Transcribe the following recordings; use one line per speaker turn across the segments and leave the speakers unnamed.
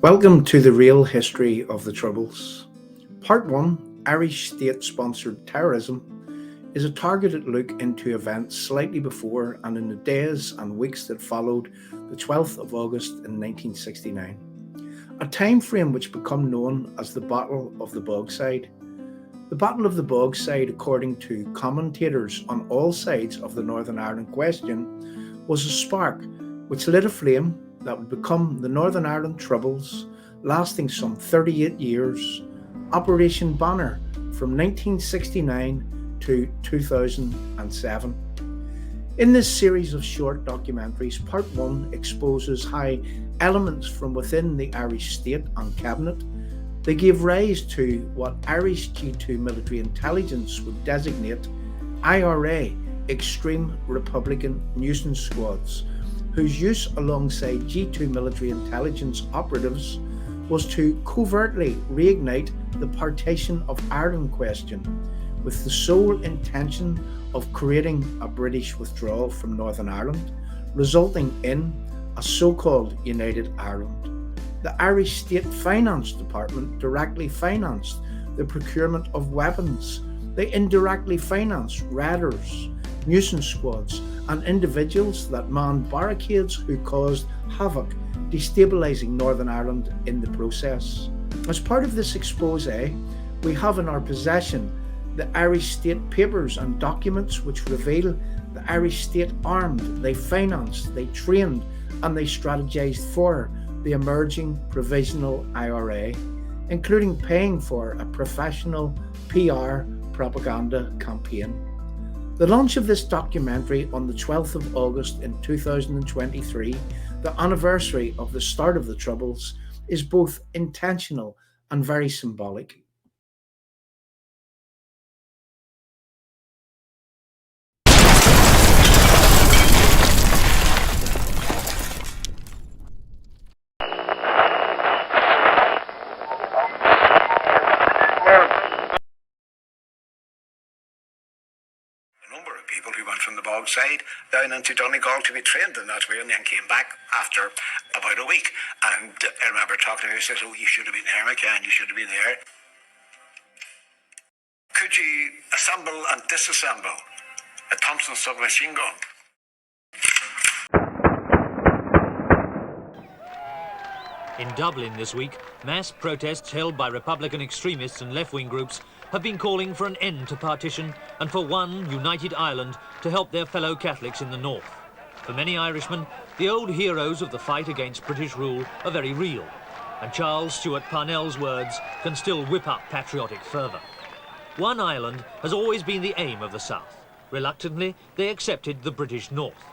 Welcome to the real history of the Troubles. Part 1, Irish state-sponsored terrorism, is a targeted look into events slightly before and in the days and weeks that followed the 12th of August in 1969, a time frame which became known as the Battle of the Bogside. The Battle of the Bogside, according to commentators on all sides of the Northern Ireland question, was a spark which lit a flame that would become the Northern Ireland Troubles, lasting some 38 years, Operation Banner from 1969 to 2007. In this series of short documentaries, Part 1 exposes how elements from within the Irish state and cabinet they gave rise to what Irish G2 military intelligence would designate IRA, Extreme Republican Nuisance Squads, whose use alongside G2 military intelligence operatives was to covertly reignite the partition of Ireland question with the sole intention of creating a British withdrawal from Northern Ireland, resulting in a so-called United Ireland. The Irish State Finance Department directly financed the procurement of weapons. They indirectly financed raiders, nuisance squads, and individuals that manned barricades who caused havoc, destabilising Northern Ireland in the process. As part of this expose, we have in our possession the Irish State papers and documents which reveal the Irish State armed, they financed, they trained, and they strategised for the emerging provisional IRA, including paying for a professional PR propaganda campaign. The launch of this documentary on the 12th of August in 2023, the anniversary of the start of the Troubles, is both intentional and very symbolic.
People who went from the Bogside down into Donegal to be trained in that way and then came back after about a week. And I remember talking to her, she said, "Oh, you should have been there, McCann, you should have been there." Could you assemble and disassemble a Thompson submachine gun?
In Dublin this week, mass protests held by Republican extremists and left-wing groups have been calling for an end to partition and for one united Ireland to help their fellow Catholics in the north. For many Irishmen, the old heroes of the fight against British rule are very real, and Charles Stewart Parnell's words can still whip up patriotic fervour. One Ireland has always been the aim of the South. Reluctantly, they accepted the British North.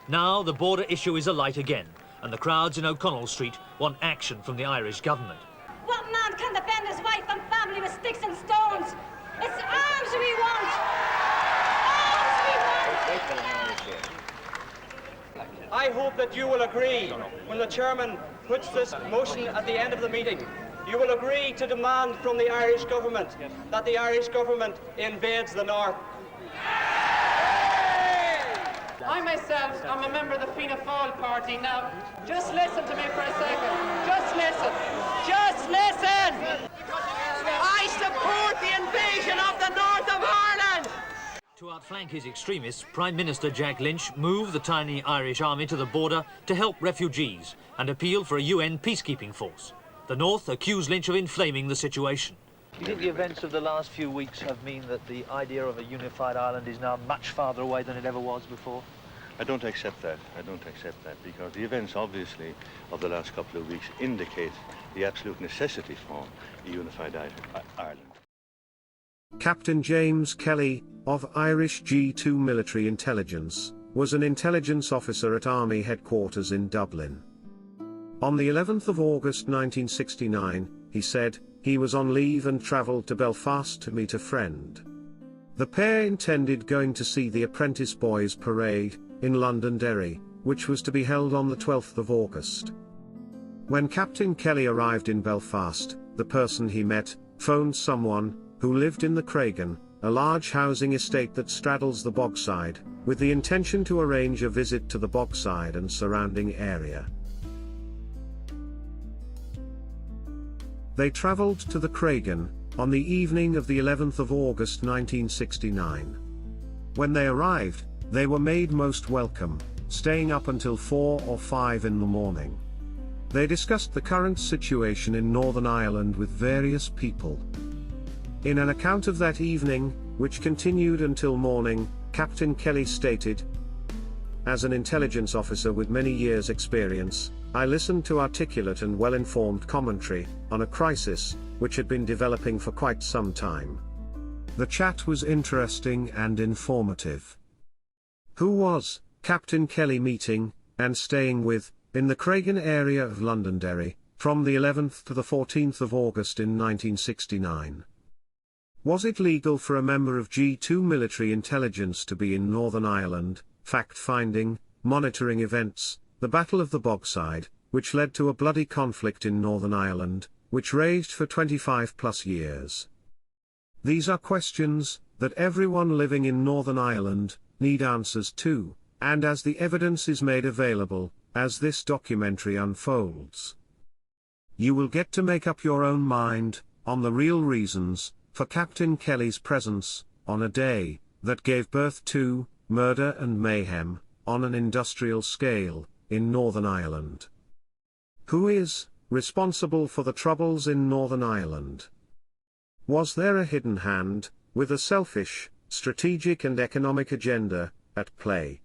Now the border issue is alight again, and the crowds in O'Connell Street want action from the Irish government.
What man can defend his wife and family with sticks and stones? It's arms we want! Arms we want!
I hope that you will agree, when the chairman puts this motion at the end of the meeting, you will agree to demand from the Irish government that the Irish government invades the north.
I myself am a member of the Fianna Fáil party. Now, just listen to me for a second. Just listen. Just listen! I support the invasion of the north of Ireland!
To outflank his extremists, Prime Minister Jack Lynch moved the tiny Irish army to the border to help refugees and appeal for a UN peacekeeping force. The North accused Lynch of inflaming the situation.
Do you think the events of the last few weeks have meant that the idea of a unified Ireland is now much farther away than it ever was before?
I don't accept that. I don't accept that because the events, obviously, of the last couple of weeks indicate the absolute necessity for a unified Ireland.
Captain James Kelly, of Irish G2 military intelligence, was an intelligence officer at Army headquarters in Dublin. On the 11th of August 1969, he said, he was on leave and travelled to Belfast to meet a friend. The pair intended going to see the Apprentice Boys Parade in Londonderry, which was to be held on the 12th of August. When Captain Kelly arrived in Belfast, the person he met phoned someone who lived in the Craigan, a large housing estate that straddles the Bogside, with the intention to arrange a visit to the Bogside and surrounding area. They travelled to the Craigan on the evening of the 11th of August 1969. When they arrived, they were made most welcome, staying up until 4 or 5 in the morning. They discussed the current situation in Northern Ireland with various people. In an account of that evening, which continued until morning, Captain Kelly stated, "As an intelligence officer with many years' experience, I listened to articulate and well-informed commentary on a crisis which had been developing for quite some time. The chat was interesting and informative." Who was Captain Kelly meeting and staying with in the Craigan area of Londonderry from the 11th to the 14th of August in 1969? Was it legal for a member of G2 military intelligence to be in Northern Ireland, fact-finding, monitoring events, the Battle of the Bogside, which led to a bloody conflict in Northern Ireland, which raged for 25+ years? These are questions that everyone living in Northern Ireland need answers to, and as the evidence is made available, as this documentary unfolds, you will get to make up your own mind on the real reasons for Captain Kelly's presence on a day that gave birth to murder and mayhem on an industrial scale in Northern Ireland. Who is responsible for the troubles in Northern Ireland? Was there a hidden hand, with a selfish, strategic and economic agenda at play?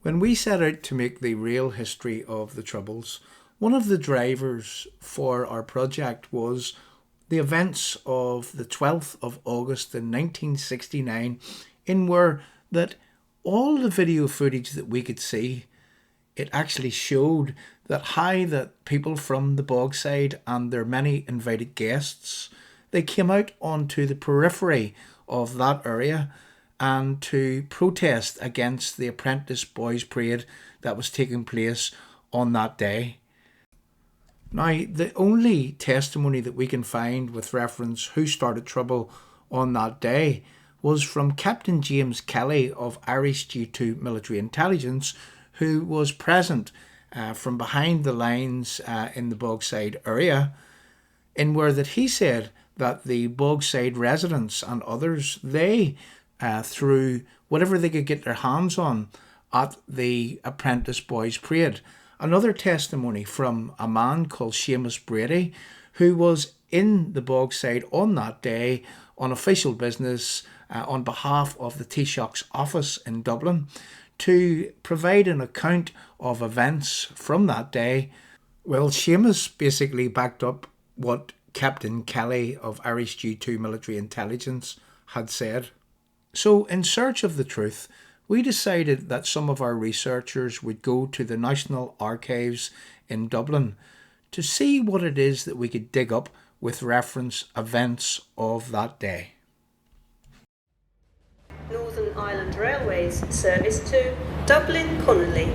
When we set out to make the real history of the Troubles, one of the drivers for our project was the events of the 12th of August in 1969, in where that all the video footage that we could see, it actually showed that how that people from the Bogside and their many invited guests, they came out onto the periphery of that area and to protest against the Apprentice Boys Parade that was taking place on that day. Now, the only testimony that we can find with reference who started trouble on that day was from Captain James Kelly of Irish G2 Military Intelligence, who was present from behind the lines in the Bogside area, in where that he said that the Bogside residents and others, they through whatever they could get their hands on at the Apprentice Boys Parade. Another testimony from a man called Sheamus Brady, who was in the Bogside on that day on official business on behalf of the Taoiseach's office in Dublin, to provide an account of events from that day. Well, Sheamus basically backed up what Captain Kelly of Irish G2 Military Intelligence had said. So, in search of the truth, we decided that some of our researchers would go to the National Archives in Dublin to see what it is that we could dig up with reference events of that day.
Northern Ireland Railways service to Dublin Connolly.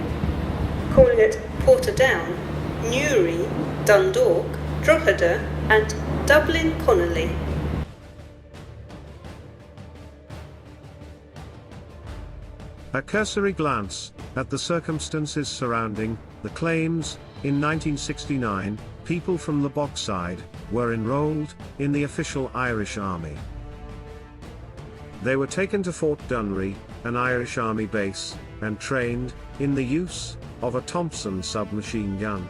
calling it Portadown, Newry, Dundalk, Drogheda and Dublin Connolly.
A cursory glance at the circumstances surrounding the claims. In 1969, people from the Bogside were enrolled in the official Irish Army. They were taken to Fort Dunry, an Irish Army base, and trained in the use of a Thompson submachine gun.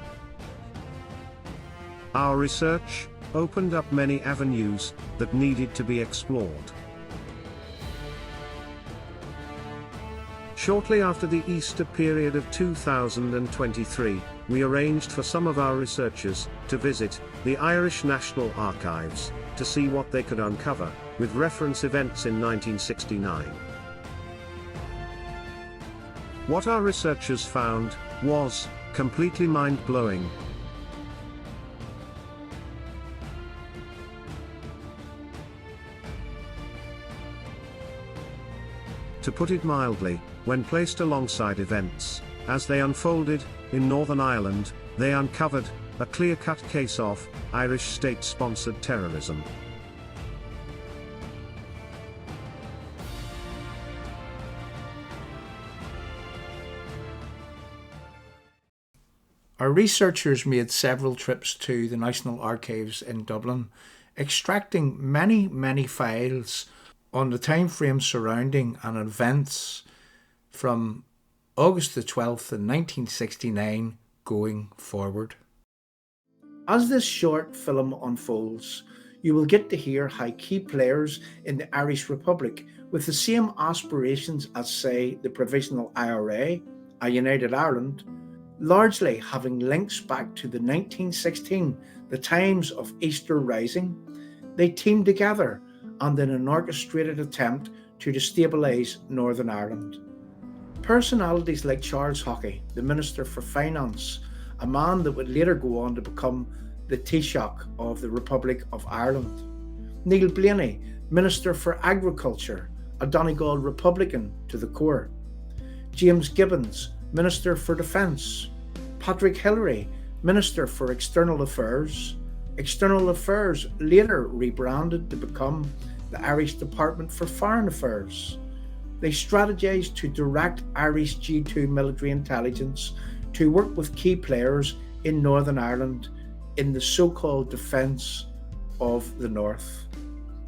Our research opened up many avenues that needed to be explored. Shortly after the Easter period of 2023, we arranged for some of our researchers to visit the Irish National Archives to see what they could uncover with reference events in 1969. What our researchers found was completely mind-blowing. To put it mildly, when placed alongside events as they unfolded in Northern Ireland, they uncovered a clear-cut case of Irish state-sponsored terrorism.
Our researchers made several trips to the National Archives in Dublin, extracting many files on the time frame surrounding and events from August the 12th in 1969 going forward. As this short film unfolds, you will get to hear how key players in the Irish Republic, with the same aspirations as, say, the Provisional IRA, a United Ireland, largely having links back to the 1916, the times of Easter Rising, they teamed together and in an orchestrated attempt to destabilise Northern Ireland. Personalities like Charles Haughey, the Minister for Finance, a man that would later go on to become the Taoiseach of the Republic of Ireland. Neil Blaney, Minister for Agriculture, a Donegal Republican to the core. James Gibbons, Minister for Defence. Patrick Hillery, Minister for External Affairs. External Affairs later rebranded to become the Irish Department for Foreign Affairs. They strategised to direct Irish G2 military intelligence to work with key players in Northern Ireland in the so-called defence of the North.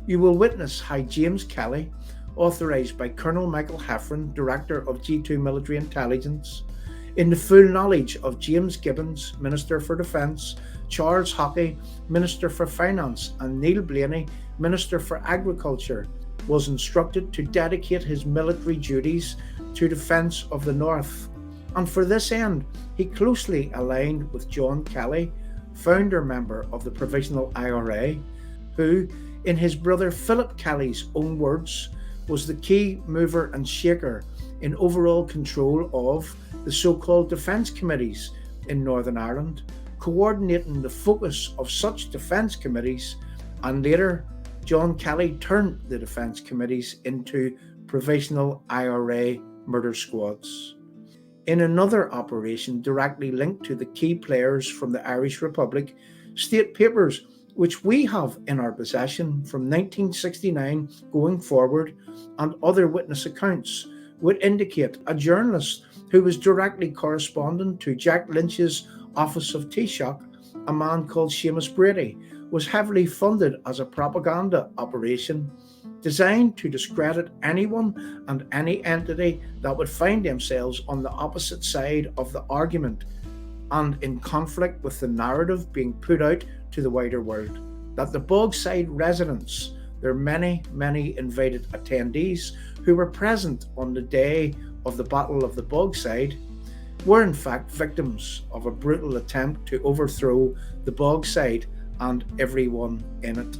You will witness how James Kelly, authorised by Colonel Michael Heffron, Director of G2 Military Intelligence, in the full knowledge of James Gibbons, Minister for Defence, Charles Haughey, Minister for Finance, and Neil Blaney, Minister for Agriculture, was instructed to dedicate his military duties to defence of the North. And for this end, he closely aligned with John Kelly, founder member of the Provisional IRA, who, in his brother Philip Kelly's own words, was the key mover and shaker in overall control of the so-called defence committees in Northern Ireland, coordinating the focus of such defence committees, and later John Kelly turned the defence committees into Provisional IRA murder squads. In another operation directly linked to the key players from the Irish Republic, state papers which we have in our possession from 1969 going forward, and other witness accounts would indicate a journalist who was directly corresponding to Jack Lynch's office of Taoiseach, a man called Sheamus Brady, was heavily funded as a propaganda operation designed to discredit anyone and any entity that would find themselves on the opposite side of the argument and in conflict with the narrative being put out to the wider world. That the Bogside residents, their many invited attendees who were present on the day of the Battle of the Bogside, were in fact victims of a brutal attempt to overthrow the Bogside and everyone in it.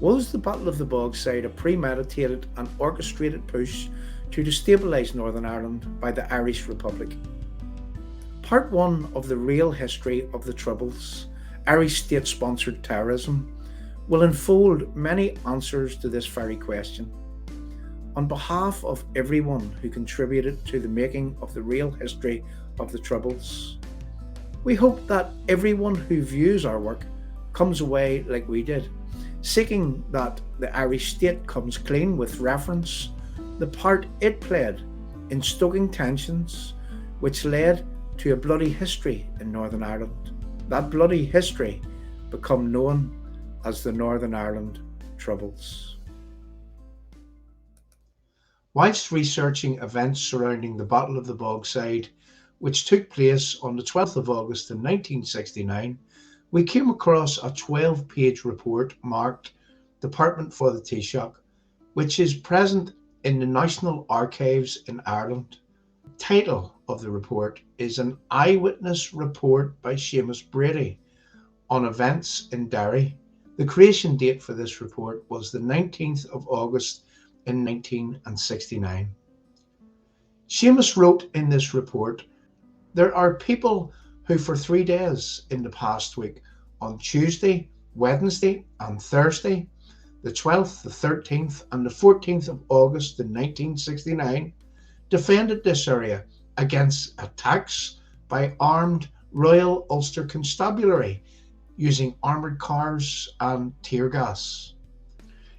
Was the Battle of the Bogside a premeditated and orchestrated push to destabilise Northern Ireland by the Irish Republic? Part 1 of the real history of the Troubles, Irish state-sponsored terrorism, will unfold many answers to this very question. On behalf of everyone who contributed to the making of the real history of the Troubles, we hope that everyone who views our work comes away like we did, seeking that the Irish state comes clean with reference the part it played in stoking tensions which led to a bloody history in Northern Ireland. That bloody history become known as the Northern Ireland Troubles. Whilst researching events surrounding the Battle of the Bogside, which took place on the 12th of August in 1969, we came across a 12-page report marked Department for the Taoiseach, which is present in the National Archives in Ireland. The title of the report is an eyewitness report by Sheamus Brady on events in Derry. The creation date for this report was the 19th of August in 1969. Sheamus wrote in this report, "There are people who for 3 days in the past week, on Tuesday, Wednesday and Thursday, the 12th, the 13th and the 14th of August in 1969, defended this area against attacks by armed Royal Ulster Constabulary using armoured cars and tear gas.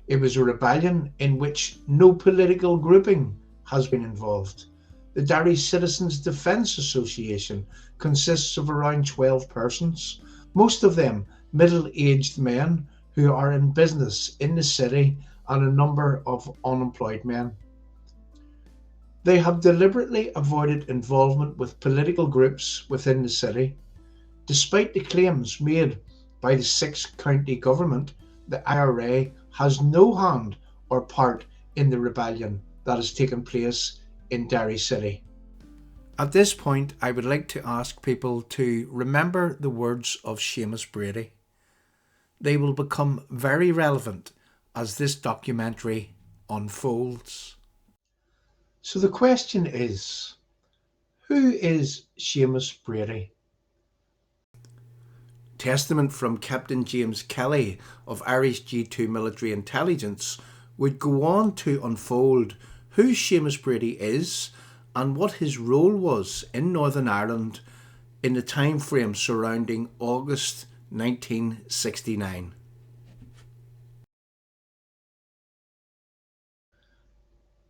It was a rebellion in which no political grouping has been involved. The Derry Citizens Defence Association consists of around 12 persons, most of them middle-aged men who are in business in the city and a number of unemployed men. They have deliberately avoided involvement with political groups within the city. Despite the claims made by the six-county government, the IRA has no hand or part in the rebellion that has taken place in Derry City." At this point, I would like to ask people to remember the words of Sheamus Brady. They will become very relevant as this documentary unfolds. So the question is, who is Sheamus Brady? Testament from Captain James Kelly of Irish G2 Military Intelligence would go on to unfold who Sheamus Brady is and what his role was in Northern Ireland in the time frame surrounding August 1969.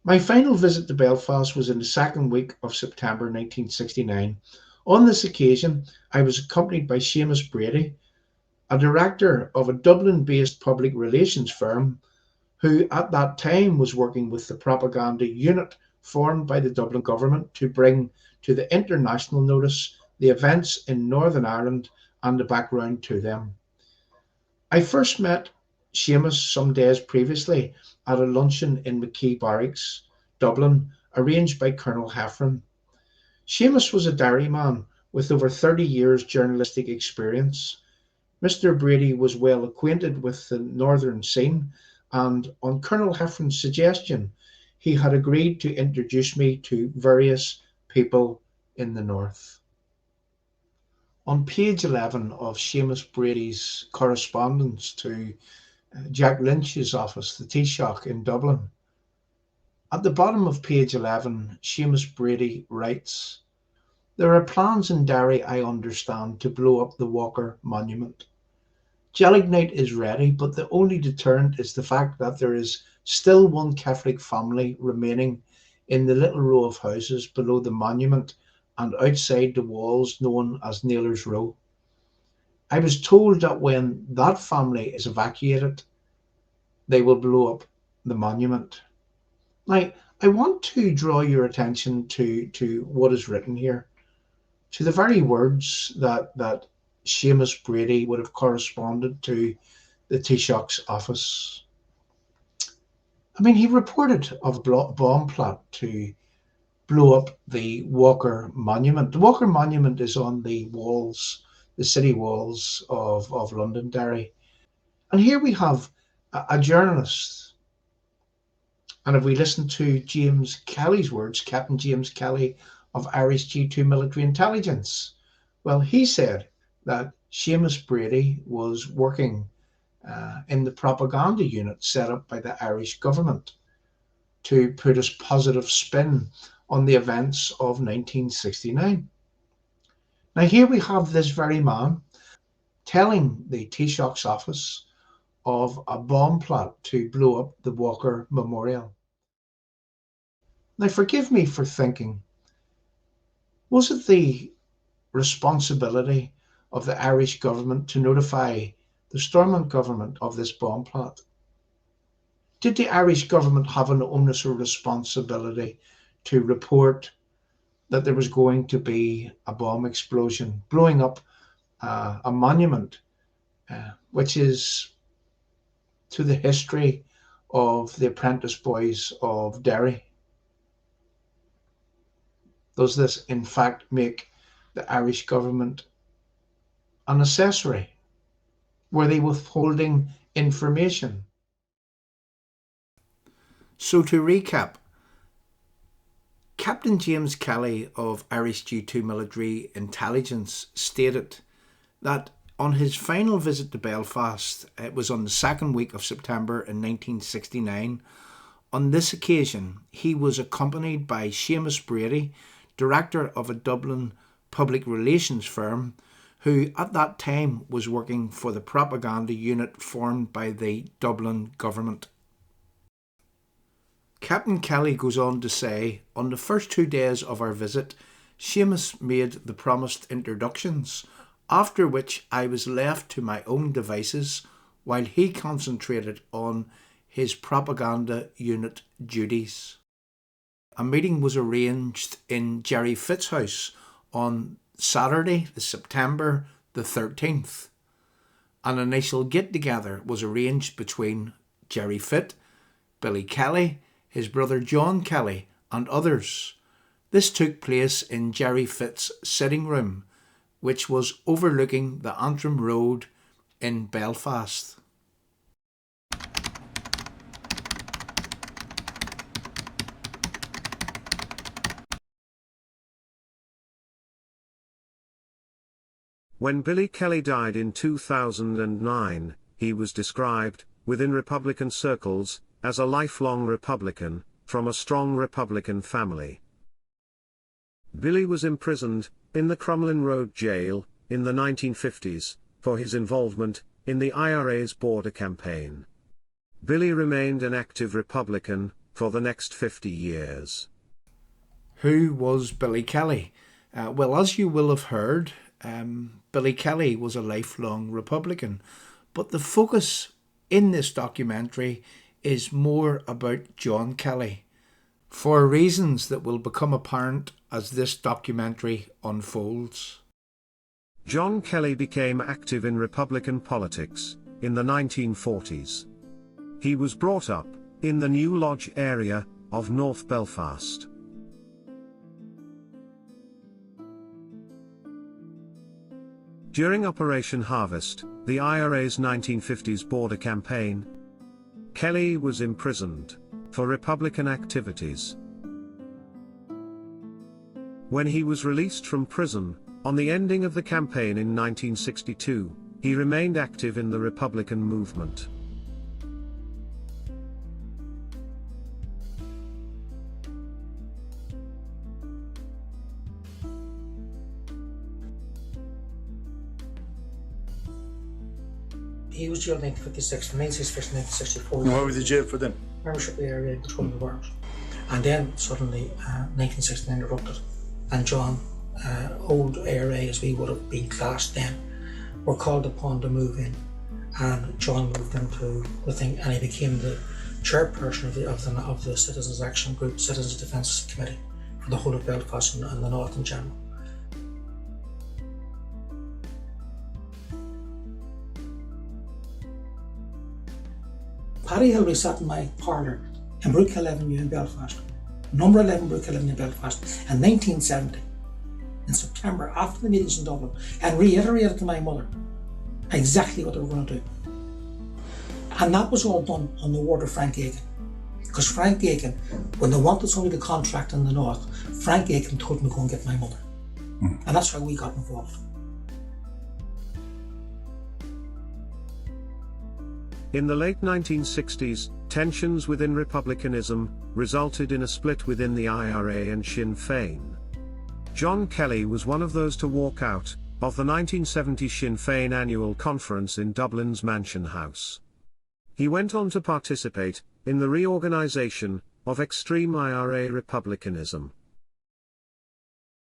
My final visit to Belfast was in the second week of September 1969. On this occasion, I was accompanied by Sheamus Brady, a director of a Dublin-based public relations firm who at that time was working with the propaganda unit formed by the Dublin government to bring to the international notice the events in Northern Ireland and the background to them. I first met Sheamus some days previously at a luncheon in McKee Barracks, Dublin, arranged by Colonel Heffron. Sheamus was a Derry man with over 30 years journalistic experience. Mr. Brady was well acquainted with the northern scene, and on Colonel Heffron's suggestion, he had agreed to introduce me to various people in the north. On page 11 of Sheamus Brady's correspondence to Jack Lynch's office, the Taoiseach in Dublin, at the bottom of page 11, Sheamus Brady writes, "There are plans in Derry, I understand, to blow up the Walker Monument. Gelignite is ready, but the only deterrent is the fact that there is still one Catholic family remaining in the little row of houses below the monument and outside the walls known as Nailor's Row. I was told that when that family is evacuated, they will blow up the monument." Now, I want to draw your attention to what is written here, to the very words that Sheamus Brady would have corresponded to the Taoiseach's office. I mean, he reported of a bomb plot to blow up the Walker Monument. The Walker Monument is on the walls, the city walls of Londonderry. And here we have a journalist. And if we listen to James Kelly's words, Captain James Kelly of Irish G2 Military Intelligence, well, he said that Sheamus Brady was working in the propaganda unit set up by the Irish government. to put a positive spin on the events of 1969. Now here we have this very man telling the Taoiseach's office of a bomb plot to blow up the Walker Memorial. Now forgive me for thinking, was it the responsibility of the Irish government to notify the Stormont government of this bomb plot? Did the Irish government have an onus or responsibility to report that there was going to be a bomb explosion blowing up a monument which is to the history of the apprentice boys of Derry? Does this in fact make the Irish government an accessory? Were they withholding information? So to recap, Captain James Kelly of Irish G2 Military Intelligence stated that on his final visit to Belfast, it was on the second week of September in 1969, on this occasion he was accompanied by Sheamus Brady, director of a Dublin public relations firm, who at that time was working for the propaganda unit formed by the Dublin government. Captain Kelly goes on to say, on the first 2 days of our visit, Sheamus made the promised introductions, after which I was left to my own devices while he concentrated on his propaganda unit duties. A meeting was arranged in Jerry Fitt's house on Saturday, September the 13th. An initial get-together was arranged between Jerry Fitt, Billy Kelly, his brother John Kelly and others. This took place in Jerry Fitt's sitting room, which was overlooking the Antrim Road in Belfast.
When Billy Kelly died in 2009, he was described, within Republican circles, as a lifelong Republican, from a strong Republican family. Billy was imprisoned, in the Crumlin Road jail, in the 1950s, for his involvement in the IRA's border campaign. Billy remained an active Republican for the next 50 years.
Who was Billy Kelly? Well, as you will have heard, Billy Kelly was a lifelong Republican, but the focus in this documentary is more about John Kelly, for reasons that will become apparent as this documentary unfolds.
John Kelly became active in Republican politics in the 1940s. He was brought up in the New Lodge area of North Belfast. During Operation Harvest, the IRA's 1950s border campaign, Kelly was imprisoned for Republican activities. When he was released from prison, on the ending of the campaign in 1962, he remained active in the Republican movement.
He was jailed in 1956, from 1966 to 1964.
And what was he jailed for then?
Membership of the area control of the arms. And then suddenly 1969 erupted, and John, old ARA as we would have been classed then, were called upon to move in, and John moved into the thing, and he became the chairperson of the Citizens Action Group, Citizens Defence Committee for the whole of Belfast and the North in general. Paddy Hilary sat in my parlour in Brookhill Avenue in Belfast, number 11 Brookhill Avenue in Belfast, in 1970, in September, after the meetings in Dublin, and reiterated to my mother exactly what they were going to do. And that was all done on the word of Frank Aiken. Because Frank Aiken, when they wanted somebody to contract in the North, Frank Aiken told me to go and get my mother. And that's how we got involved.
In the late 1960s, tensions within republicanism resulted in a split within the IRA and Sinn Féin. John Kelly was one of those to walk out of the 1970 Sinn Féin annual conference in Dublin's Mansion House. He went on to participate in the reorganisation of extreme IRA republicanism.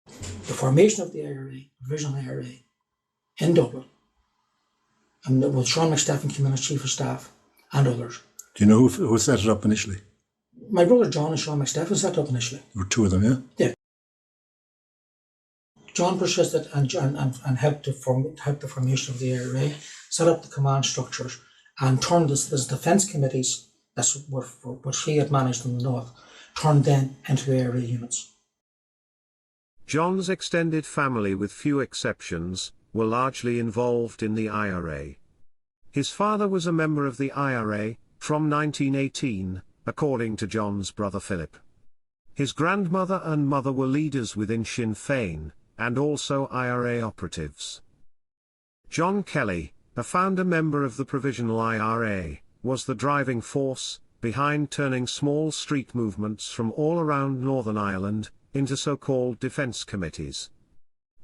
The formation of the IRA, Provisional IRA, in Dublin, and with Sean McStephen came in as Chief of Staff and others.
Do you know who set it up initially?
My brother John and Sean McStephen set it up initially.
There were two of them, yeah?
Yeah. John persisted and helped the formation of the IRA, set up the command structures, and turned this defence committees, that's what he had managed in the north, turned them into IRA units.
John's extended family, with few exceptions, were largely involved in the IRA. His father was a member of the IRA from 1918, according to John's brother Philip. His grandmother and mother were leaders within Sinn Féin, and also IRA operatives. John Kelly, a founder member of the Provisional IRA, was the driving force behind turning small street movements from all around Northern Ireland into so-called defence committees.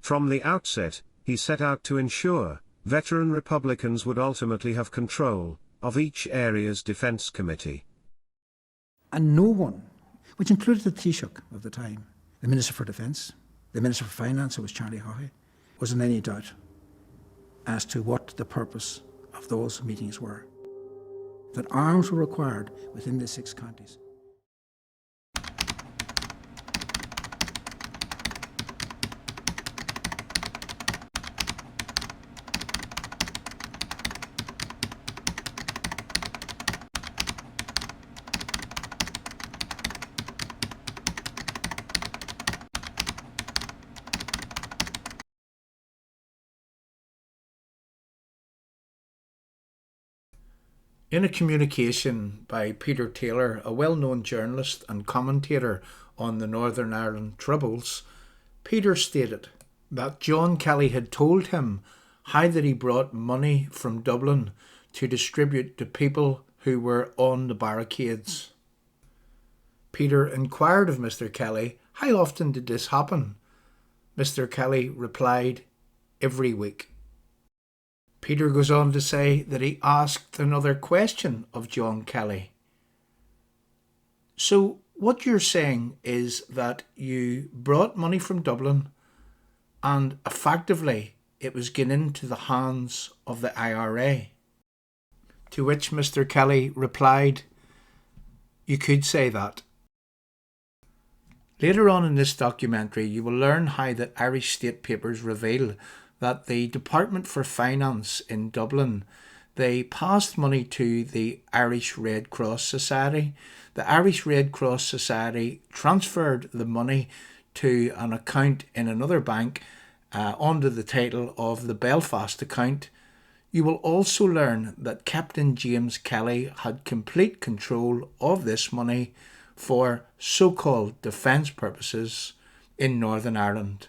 From the outset, he set out to ensure veteran Republicans would ultimately have control of each area's defence committee.
And no one, which included the Taoiseach of the time, the Minister for Defence, the Minister for Finance, who was Charlie Haughey, was in any doubt as to what the purpose of those meetings were. That arms were required within the 6 counties.
In a communication by Peter Taylor, a well-known journalist and commentator on the Northern Ireland Troubles, Peter stated that John Kelly had told him how that he brought money from Dublin to distribute to people who were on the barricades. Peter inquired of Mr. Kelly, how often did this happen? Mr. Kelly replied, every week. Peter goes on to say that he asked another question of John Kelly. So what you're saying is that you brought money from Dublin and effectively it was given into the hands of the IRA? To which Mr. Kelly replied, you could say that. Later on in this documentary, you will learn how that Irish state papers reveal that the Department for Finance in Dublin, they passed money to the Irish Red Cross Society. The Irish Red Cross Society transferred the money to an account in another bank under the title of the Belfast account. You will also learn that Captain James Kelly had complete control of this money for so-called defence purposes in Northern Ireland.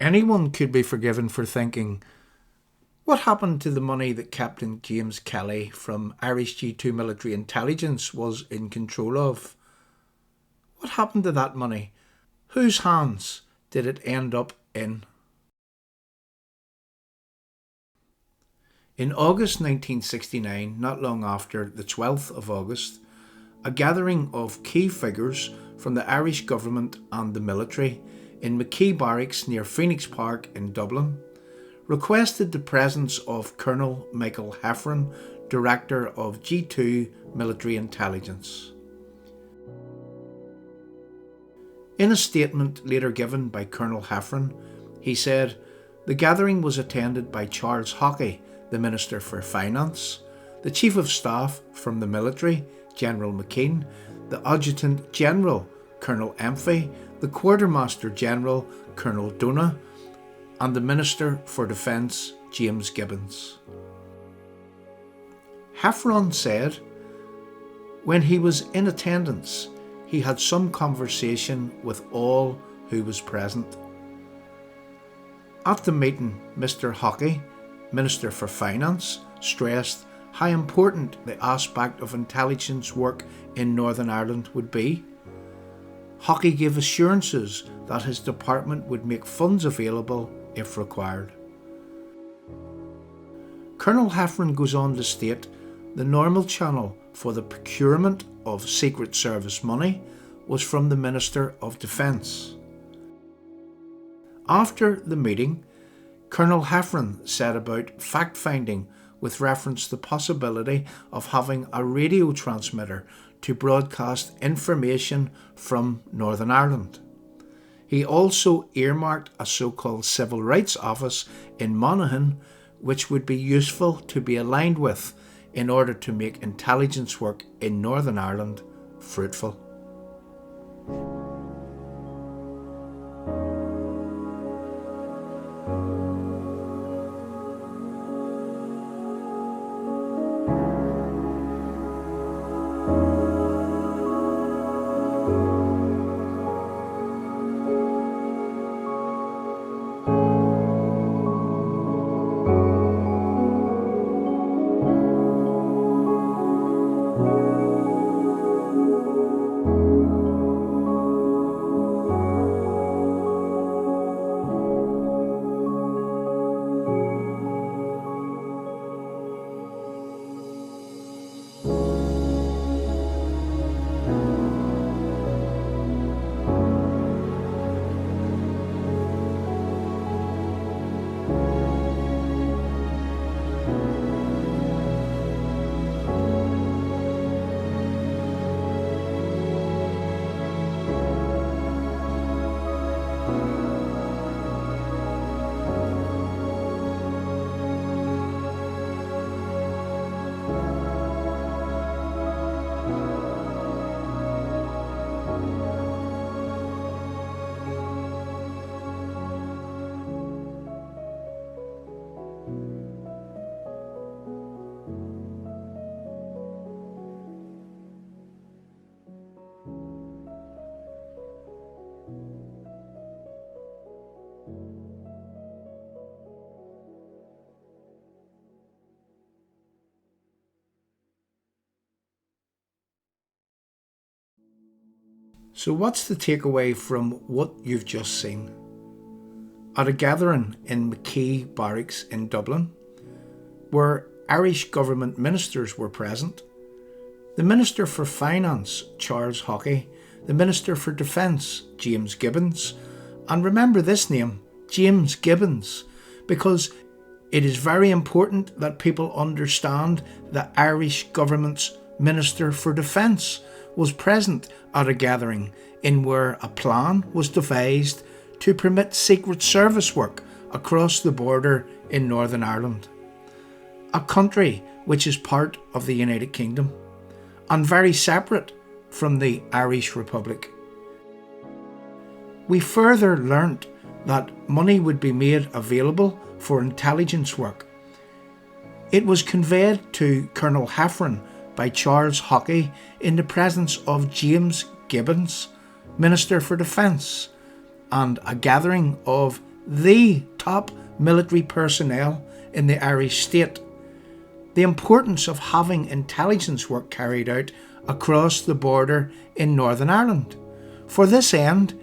Anyone could be forgiven for thinking, what happened to the money that Captain James Kelly from Irish G2 Military Intelligence was in control of? What happened to that money? Whose hands did it end up in? In August 1969, not long after the 12th of August, a gathering of key figures from the Irish government and the military in McKee Barracks near Phoenix Park in Dublin, requested the presence of Colonel Michael Heffron, Director of G2 Military Intelligence. In a statement later given by Colonel Heffron, he said, the gathering was attended by Charles Haughey, the Minister for Finance, the Chief of Staff from the military, General McKean, the Adjutant General, Colonel Emphy, the Quartermaster General, Colonel Donagh, and the Minister for Defence, James Gibbons. Heffron said, when he was in attendance, he had some conversation with all who was present. At the meeting, Mr. Haughey, Minister for Finance, stressed how important the aspect of intelligence work in Northern Ireland would be. Hockey gave assurances that his department would make funds available if required. Colonel Heffron goes on to state the normal channel for the procurement of Secret Service money was from the Minister of Defence. After the meeting, Colonel Heffron set about fact-finding with reference to the possibility of having a radio transmitter to broadcast information from Northern Ireland. He also earmarked a so-called Civil Rights Office in Monaghan, which would be useful to be aligned with in order to make intelligence work in Northern Ireland fruitful. So what's the takeaway from what you've just seen? At a gathering in McKee Barracks in Dublin, where Irish government ministers were present, the Minister for Finance, Charles Hockey, the Minister for Defence, James Gibbons, and remember this name, James Gibbons, because it is very important that people understand the Irish government's Minister for Defence was present at a gathering in where a plan was devised to permit Secret Service work across the border in Northern Ireland, a country which is part of the United Kingdom and very separate from the Irish Republic. We further learnt that money would be made available for intelligence work. It was conveyed to Colonel Heffron by Charles Hockey in the presence of James Gibbons, Minister for Defence, and a gathering of the top military personnel in the Irish state. The importance of having intelligence work carried out across the border in Northern Ireland. For this end,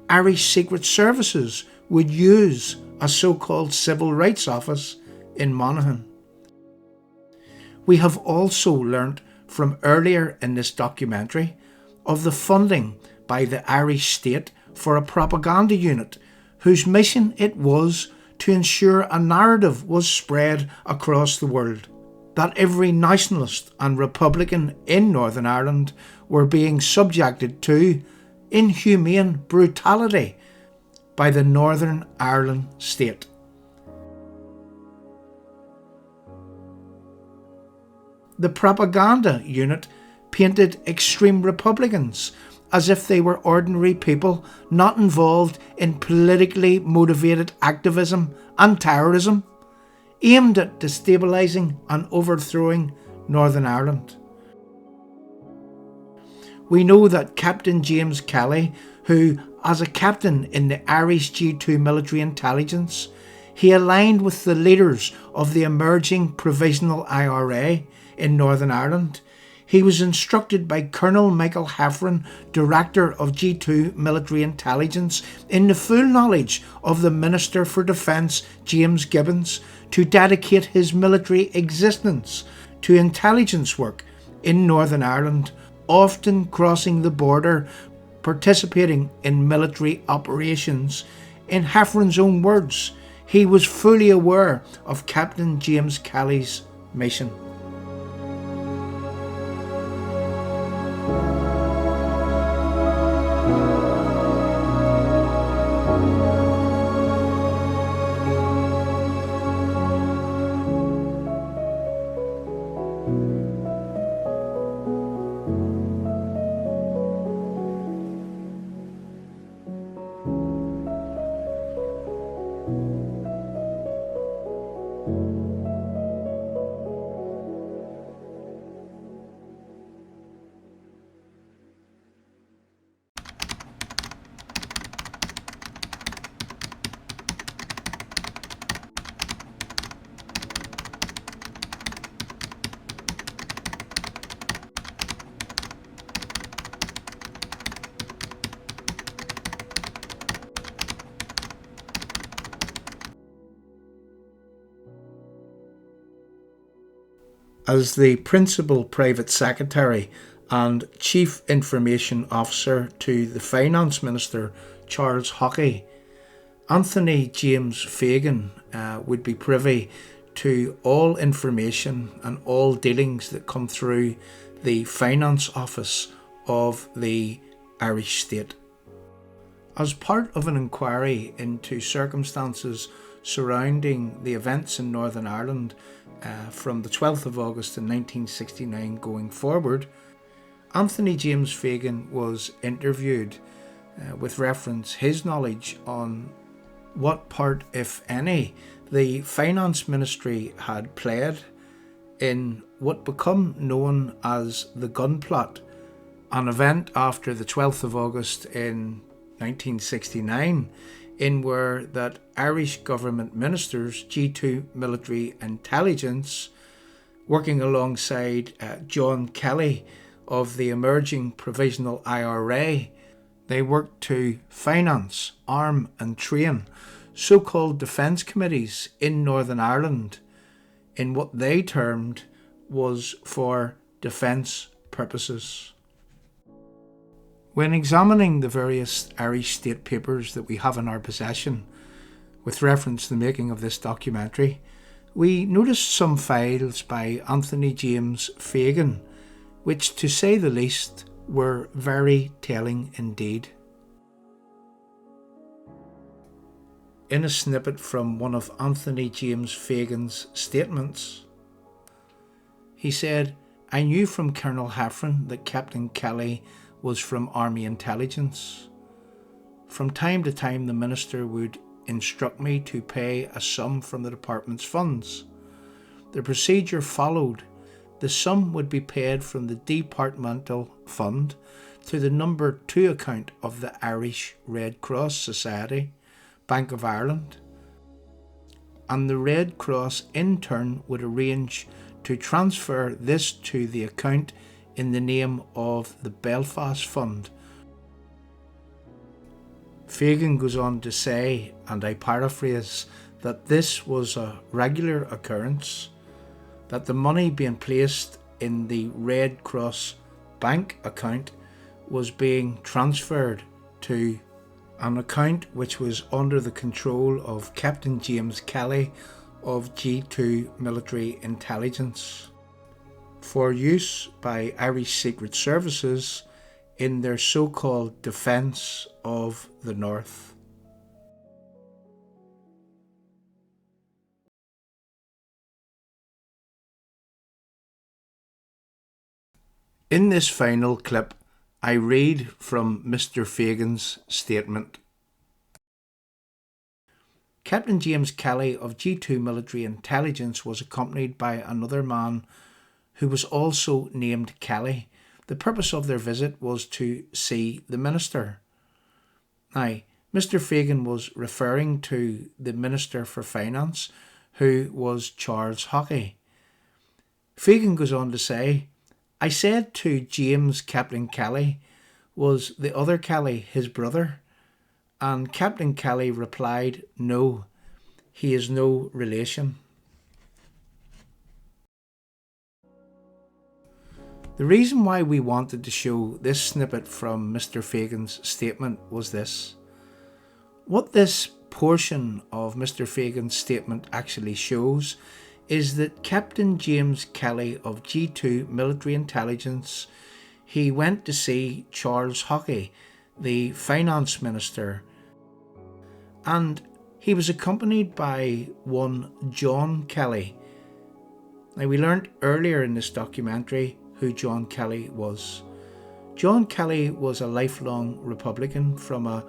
Irish Secret Services would use a so-called Civil Rights Office in Monaghan. We have also learnt from earlier in this documentary of the funding by the Irish state for a propaganda unit whose mission it was to ensure a narrative was spread across the world that every nationalist and republican in Northern Ireland were being subjected to inhumane brutality by the Northern Ireland state. The propaganda unit painted extreme Republicans as if they were ordinary people not involved in politically motivated activism and terrorism, aimed at destabilising and overthrowing Northern Ireland. We know that Captain James Kelly, who, as a captain in the Irish G2 military intelligence, He aligned with the leaders of the emerging Provisional IRA in Northern Ireland. He was instructed by Colonel Michael Heffron, Director of G2 Military Intelligence, in the full knowledge of the Minister for Defence, James Gibbons, to dedicate his military existence to intelligence work in Northern Ireland, often crossing the border, participating in military operations. In Heffron's own words, he was fully aware of Captain James Kelly's mission. As the Principal Private Secretary and Chief Information Officer to the Finance Minister, Charles Haughey, Anthony James Fagan would be privy to all information and all dealings that come through the Finance Office of the Irish State. As part of an inquiry into circumstances surrounding the events in Northern Ireland from the 12th of August in 1969 going forward, Anthony James Fagan was interviewed with reference his knowledge on what part, if any, the Finance Ministry had played in what become known as the gun plot, an event after the 12th of August in 1969 in where that Irish government ministers, G2 Military Intelligence, working alongside John Kelly of the emerging Provisional IRA, they worked to finance, arm and train so-called defence committees in Northern Ireland in what they termed was for defence purposes. When examining the various Irish state papers that we have in our possession with reference to the making of this documentary, we noticed some files by Anthony James Fagan, which, to say the least, were very telling indeed. In a snippet from one of Anthony James Fagan's statements, he said, "I knew from Colonel Heffron that Captain Kelly was from Army Intelligence. From time to time the Minister would instruct me to pay a sum from the department's funds. The procedure followed. The sum would be paid from the departmental fund to the number 2 account of the Irish Red Cross Society, Bank of Ireland, and the Red Cross in turn would arrange to transfer this to the account in the name of the Belfast Fund." Fagan goes on to say, and I paraphrase, that this was a regular occurrence, that the money being placed in the Red Cross bank account was being transferred to an account which was under the control of Captain James Kelly of G2 Military Intelligence, for use by Irish Secret Services in their so-called defence of the North. In this final clip, I read from Mr. Fagan's statement. Captain James Kelly of G2 Military Intelligence was accompanied by another man who was also named Kelly. The purpose of their visit was to see the Minister. Now, Mr. Fagan was referring to the Minister for Finance, who was Charles Hockey. Fagan goes on to say, I said to James Captain Kelly, was the other Kelly his brother? And Captain Kelly replied, no, he is no relation. The reason why we wanted to show this snippet from Mr. Fagan's statement was this. What this portion of Mr. Fagan's statement actually shows is that Captain James Kelly of G2 Military Intelligence, he went to see Charles Hockey, the Finance Minister, and he was accompanied by one John Kelly. Now, we learnt earlier in this documentary who John Kelly was. John Kelly was a lifelong Republican from a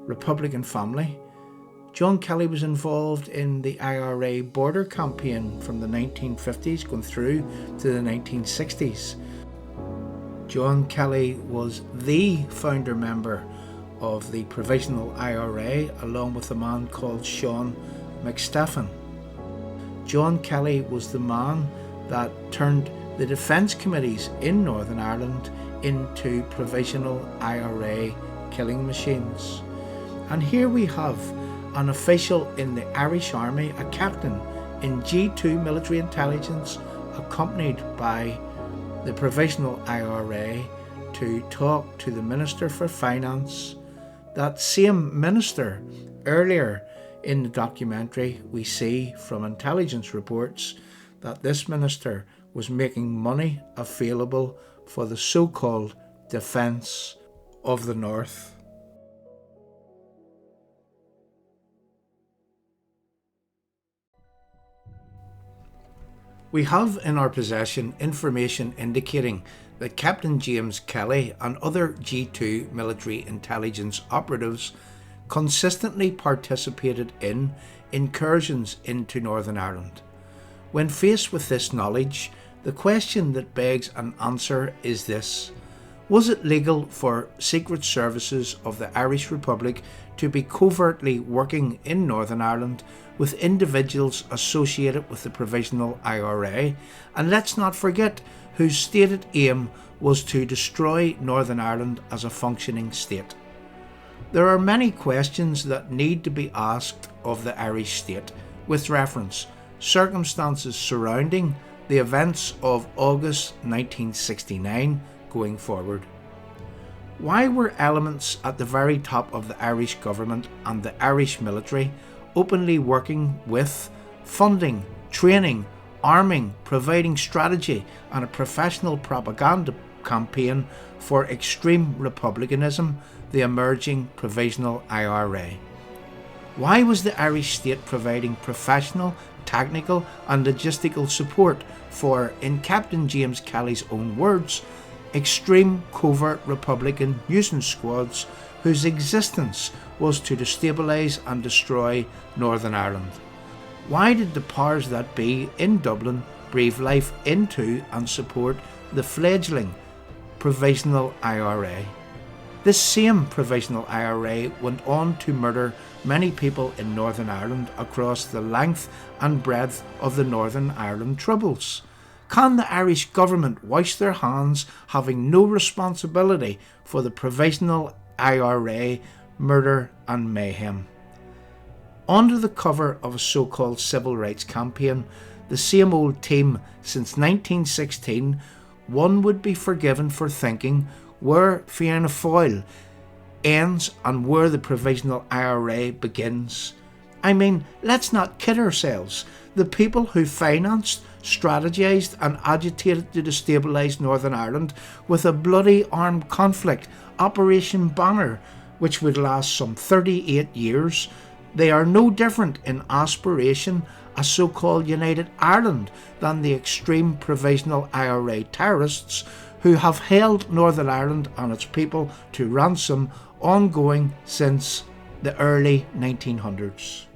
Republican family. John Kelly was involved in the IRA border campaign from the 1950s going through to the 1960s. John Kelly was the founder member of the Provisional IRA along with a man called Sean McStaffin. John Kelly was the man that turned the defence committees in Northern Ireland into Provisional IRA killing machines. And here we have an official in the Irish Army, a captain in G2 Military Intelligence, accompanied by the Provisional IRA to talk to the Minister for Finance. That same minister, earlier in the documentary, we see from intelligence reports that this minister was making money available for the so-called defence of the North. We have in our possession information indicating that Captain James Kelly and other G2 military intelligence operatives consistently participated in incursions into Northern Ireland. When faced with this knowledge, the question that begs an answer is this. Was it legal for secret services of the Irish Republic to be covertly working in Northern Ireland with individuals associated with the Provisional IRA? And let's not forget whose stated aim was to destroy Northern Ireland as a functioning state. There are many questions that need to be asked of the Irish state with reference circumstances surrounding the events of August 1969 going forward. Why were elements at the very top of the Irish government and the Irish military openly working with, funding, training, arming, providing strategy and a professional propaganda campaign for extreme republicanism, the emerging Provisional IRA? Why was the Irish state providing professional, technical and logistical support for, in Captain James Kelly's own words, extreme covert Republican nuisance squads whose existence was to destabilise and destroy Northern Ireland? Why did the powers that be in Dublin breathe life into and support the fledgling Provisional IRA? This same Provisional IRA went on to murder many people in Northern Ireland across the length and breadth of the Northern Ireland Troubles. Can the Irish government wash their hands, having no responsibility for the Provisional IRA murder and mayhem? Under the cover of a so-called civil rights campaign, the same old team since 1916, one would be forgiven for thinking where Fianna Fáil ends and where the Provisional IRA begins. I mean, let's not kid ourselves. The people who financed, strategised and agitated to destabilise Northern Ireland with a bloody armed conflict, Operation Banner, which would last some 38 years, they are no different in aspiration a so-called United Ireland than the extreme Provisional IRA terrorists who have held Northern Ireland and its people to ransom ongoing since the early 1900s.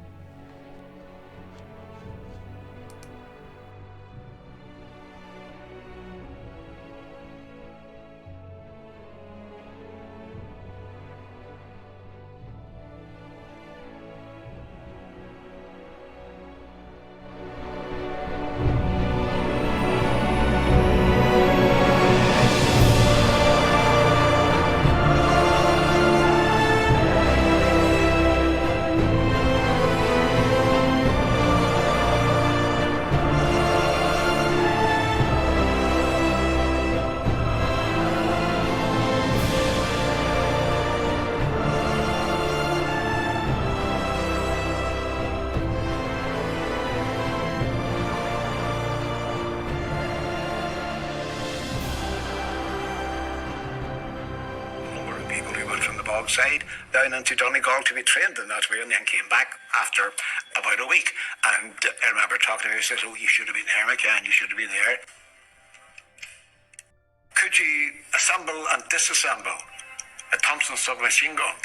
Bogside down into Donegal to be trained in that way, and then came back after about a week. And I remember talking to her, he says, "Oh, you should have been there, McCann, you should have been there." Could you assemble and disassemble a Thompson submachine gun